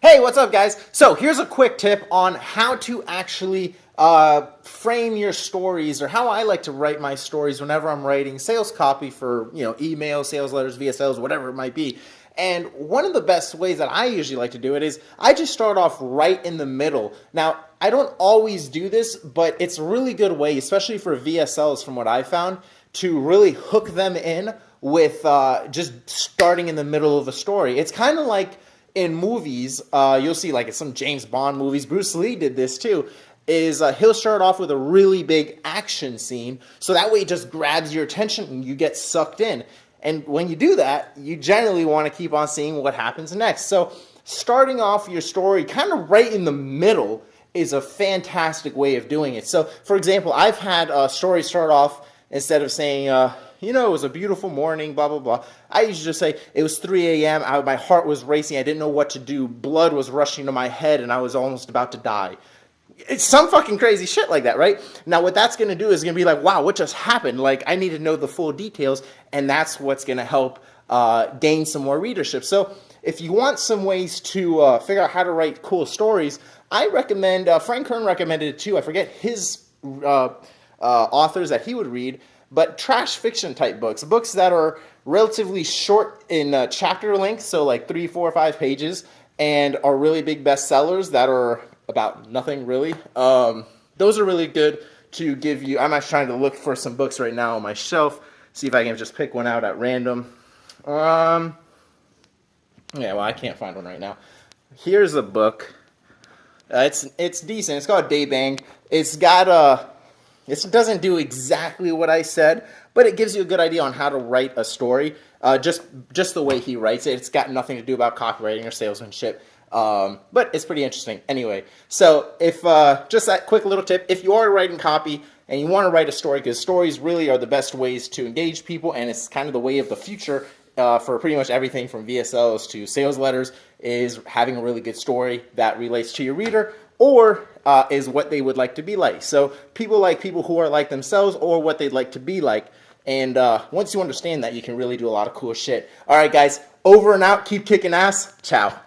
Hey, what's up, guys? So here's a quick tip on how to actually frame your stories, or how I like to write my stories whenever I'm writing sales copy for, email, sales letters, VSLs, whatever it might be. And one of the best ways that I usually like to do it is I just start off right in the middle. Now, I don't always do this, but it's a really good way, especially for VSLs from what I found, to really hook them in with just starting in the middle of a story. It's kind of like in movies, you'll see like in some James Bond movies, Bruce Lee did this too, is he'll start off with a really big action scene, so that way it just grabs your attention and you get sucked in. And when you do that, you generally want to keep on seeing what happens next. So starting off your story kind of right in the middle is a fantastic way of doing it. So for example, I've had a story start off, instead of saying, it was a beautiful morning, blah, blah, blah. I usually just say, it was 3 a.m., my heart was racing, I didn't know what to do, blood was rushing to my head, and I was almost about to die. It's some fucking crazy shit like that, right? Now, what that's going to do is going to be like, wow, what just happened? Like, I need to know the full details, and that's what's going to help gain some more readership. So if you want some ways to figure out how to write cool stories, I recommend, Frank Kern recommended it too, I forget his authors that he would read, but trash fiction type books that are relatively short in chapter length, so like 3, 4, 5 pages, and are really big bestsellers that are about nothing really. Those are really good to give you. I'm actually trying to look for some books right now on my shelf, see if I can just pick one out at random. Yeah, well, I can't find one right now. Here's a book. It's decent. It's called Daybang. It's got it doesn't do exactly what I said, but it gives you a good idea on how to write a story, just the way he writes it. It's got nothing to do about copywriting or salesmanship, but it's pretty interesting. Anyway, so if just that quick little tip, if you are writing copy and you want to write a story, because stories really are the best ways to engage people, and it's kind of the way of the future for pretty much everything from VSLs to sales letters, is having a really good story that relates to your reader, or is what they would like to be like. So people like people who are like themselves, or what they'd like to be like. And once you understand that, you can really do a lot of cool shit. All right, guys, over and out. Keep kicking ass. Ciao.